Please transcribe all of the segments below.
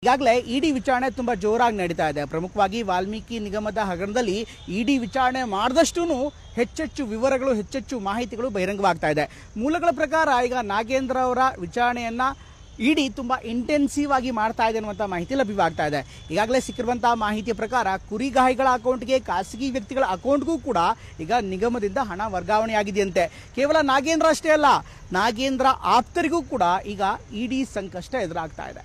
ಈಗಾಗಲೇ ಇಡಿ ವಿಚಾರಣೆ ತುಂಬಾ ಜೋರಾಗಿ ನಡೀತಾ ಇದೆ. ಪ್ರಮುಖವಾಗಿ ವಾಲ್ಮೀಕಿ ನಿಗಮದ ಹಗರಣದಲ್ಲಿ ಇಡಿ ವಿಚಾರಣೆ ಮಾಡಿದಷ್ಟೂ ಹೆಚ್ಚೆಚ್ಚು ವಿವರಗಳು, ಹೆಚ್ಚೆಚ್ಚು ಮಾಹಿತಿಗಳು ಬಹಿರಂಗವಾಗ್ತಾ ಇದೆ. ಮೂಲಗಳ ಪ್ರಕಾರ ಈಗ ನಾಗೇಂದ್ರ ಅವರ ವಿಚಾರಣೆಯನ್ನ ಇಡಿ ತುಂಬಾ ಇಂಟೆನ್ಸಿವ್ ಆಗಿ ಮಾಡ್ತಾ ಇದೆ ಅನ್ನುವಂಥ ಮಾಹಿತಿ ಲಭ್ಯವಾಗ್ತಾ ಇದೆ. ಈಗಾಗಲೇ ಸಿಕ್ಕಿರುವಂತಹ ಮಾಹಿತಿಯ ಪ್ರಕಾರ ಕುರಿಗಾಹಿಗಳ ಅಕೌಂಟ್ಗೆ, ಖಾಸಗಿ ವ್ಯಕ್ತಿಗಳ ಅಕೌಂಟ್ಗೂ ಕೂಡ ಈಗ ನಿಗಮದಿಂದ ಹಣ ವರ್ಗಾವಣೆಯಾಗಿದೆಯಂತೆ. ಕೇವಲ ನಾಗೇಂದ್ರ ಅಷ್ಟೇ ಅಲ್ಲ, ನಾಗೇಂದ್ರ ಆಪ್ತರಿಗೂ ಕೂಡ ಈಗ ಇಡಿ ಸಂಕಷ್ಟ ಎದುರಾಗ್ತಾ ಇದೆ.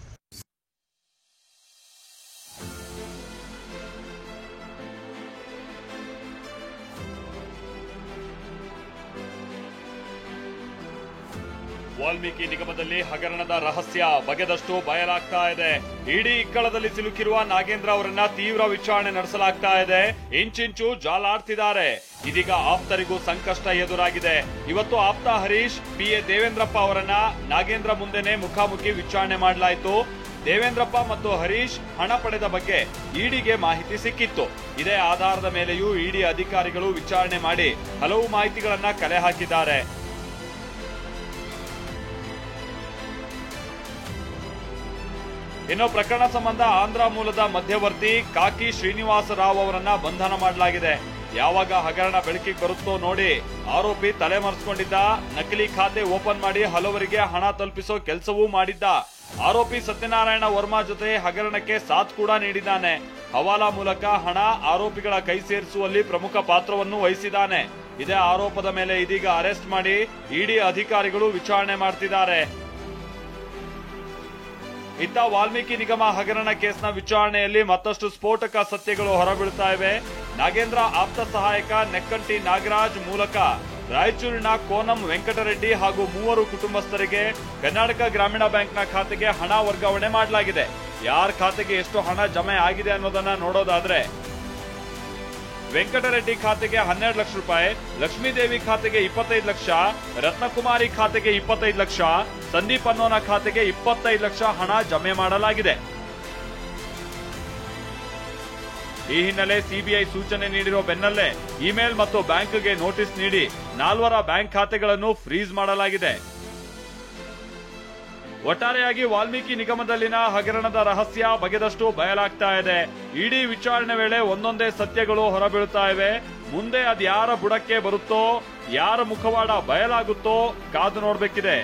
ವಾಲ್ಮೀಕಿ ನಿಗಮದಲ್ಲಿ ಹಗರಣದ ರಹಸ್ಯ ಬಗೆದಷ್ಟು ಬಯಲಾಗ್ತಾ ಇದೆ. ಇಡಿ ಇಕ್ಕಳದಲ್ಲಿ ಸಿಲುಕಿರುವ ನಾಗೇಂದ್ರ ಅವರನ್ನ ತೀವ್ರ ವಿಚಾರಣೆ ನಡೆಸಲಾಗ್ತಾ ಇದೆ. ಇಂಚಿಂಚು ಜಾಲಾಡ್ತಿದ್ದಾರೆ. ಇದೀಗ ಆಪ್ತರಿಗೂ ಸಂಕಷ್ಟ ಎದುರಾಗಿದೆ. ಇವತ್ತು ಆಪ್ತ ಹರೀಶ್ PA ದೇವೇಂದ್ರಪ್ಪ ಅವರನ್ನ ನಾಗೇಂದ್ರ ಮುಂದೆನೆ ಮುಖಾಮುಖಿ ವಿಚಾರಣೆ ಮಾಡಲಾಯಿತು. ದೇವೇಂದ್ರಪ್ಪ ಮತ್ತು ಹರೀಶ್ ಹಣ ಪಡೆದ ಬಗ್ಗೆ ಇಡಿಗೆ ಮಾಹಿತಿ ಸಿಕ್ಕಿತ್ತು. ಇದೇ ಆಧಾರದ ಮೇಲೆಯೂ ಇಡಿ ಅಧಿಕಾರಿಗಳು ವಿಚಾರಣೆ ಮಾಡಿ ಹಲವು ಮಾಹಿತಿಗಳನ್ನ ಕಲೆ ಹಾಕಿದ್ದಾರೆ. ಇನ್ನು ಪ್ರಕರಣ ಸಂಬಂಧ ಆಂಧ್ರ ಮೂಲದ ಮಧ್ಯವರ್ತಿ ಕಾಕಿ ಶ್ರೀನಿವಾಸ ರಾವ್ ಅವರನ್ನ ಬಂಧನ ಮಾಡಲಾಗಿದೆ. ಯಾವಾಗ ಹಗರಣ ಬೆಳಕಿಗೆ ಬರುತ್ತೋ ನೋಡಿ ಆರೋಪಿ ತಲೆಮರೆಸಿಕೊಂಡಿದ್ದ. ನಕಲಿ ಖಾತೆ ಓಪನ್ ಮಾಡಿ ಹಲವರಿಗೆ ಹಣ ತಲುಪಿಸೋ ಕೆಲಸವೂ ಮಾಡಿದ್ದ. ಆರೋಪಿ ಸತ್ಯನಾರಾಯಣ ವರ್ಮಾ ಜೊತೆ ಹಗರಣಕ್ಕೆ ಸಾಥ್ ಕೂಡ ನೀಡಿದ್ದಾನೆ. ಹವಾಲಾ ಮೂಲಕ ಹಣ ಆರೋಪಿಗಳ ಕೈ ಸೇರಿಸುವಲ್ಲಿ ಪ್ರಮುಖ ಪಾತ್ರವನ್ನು ವಹಿಸಿದ್ದಾನೆ. ಇದೇ ಆರೋಪದ ಮೇಲೆ ಇದೀಗ ಅರೆಸ್ಟ್ ಮಾಡಿ ಇಡಿ ಅಧಿಕಾರಿಗಳು ವಿಚಾರಣೆ ಮಾಡ್ತಿದ್ದಾರೆ. ಇತ್ತ ವಾಲ್ಮೀಕಿ ನಿಗಮ ಹಗರಣ ಕೇಸ್ನ ವಿಚಾರಣೆಯಲ್ಲಿ ಮತ್ತಷ್ಟು ಸ್ಫೋಟಕ ಸತ್ಯಗಳು ಹೊರಬೀಳ್ತಾ ಇವೆ. ನಾಗೇಂದ್ರ ಆಪ್ತ ಸಹಾಯಕ ನೆಕ್ಕಂಟಿ ನಾಗರಾಜ್ ಮೂಲಕ ರಾಯಚೂರಿನ ಕೋನಂ ವೆಂಕಟರೆಡ್ಡಿ ಹಾಗೂ 3 ಕುಟುಂಬಸ್ಥರಿಗೆ ಕರ್ನಾಟಕ ಗ್ರಾಮೀಣ ಬ್ಯಾಂಕ್ನ ಖಾತೆಗೆ ಹಣ ವರ್ಗಾವಣೆ ಮಾಡಲಾಗಿದೆ. ಯಾರ ಖಾತೆಗೆ ಎಷ್ಟು ಹಣ ಜಮೆ ಆಗಿದೆ ಅನ್ನೋದನ್ನ ನೋಡೋದಾದ್ರೆ, ವೆಂಕಟರೆಡ್ಡಿ ಖಾತೆಗೆ 12 ಲಕ್ಷ ರೂಪಾಯಿ, ಲಕ್ಷ್ಮೀದೇವಿ ಖಾತೆಗೆ 25 ಲಕ್ಷ, ರತ್ನಕುಮಾರಿ ಖಾತೆಗೆ 25 ಲಕ್ಷ, ಸಂದೀಪ್ ಅನ್ನೋನ ಖಾತೆಗೆ 25 ಲಕ್ಷ ಹಣ ಜಮೆ ಮಾಡಲಾಗಿದೆ. ಈ ಹಿನ್ನೆಲೆ ಸಿಬಿಐ ಸೂಚನೆ ನೀಡಿರುವ ಬೆನ್ನಲ್ಲೇ ಇಮೇಲ್ ಮತ್ತು ಬ್ಯಾಂಕ್ಗೆ ನೋಟಿಸ್ ನೀಡಿ 4 ಬ್ಯಾಂಕ್ ಖಾತೆಗಳನ್ನು ಫ್ರೀಸ್ ಮಾಡಲಾಗಿದೆ. ಒಟ್ಟಾರೆಯಾಗಿ ವಾಲ್ಮೀಕಿ ನಿಗಮದಲ್ಲಿನ ಹಗರಣದ ರಹಸ್ಯ ಬಗೆದಷ್ಟು ಬಯಲಾಗ್ತಾ ಇದೆ. ಇಡಿ ವಿಚಾರಣೆ ವೇಳೆ ಒಂದೊಂದೇ ಸತ್ಯಗಳು ಹೊರಬೀಳುತ್ತಾ ಇವೆ. ಮುಂದೆ ಅದ್ಯಾರ ಬುಡಕ್ಕೆ ಬರುತ್ತೋ, ಯಾರ ಮುಖವಾಡ ಬಯಲಾಗುತ್ತೋ ಕಾದು ನೋಡ್ಬೇಕಿದೆ.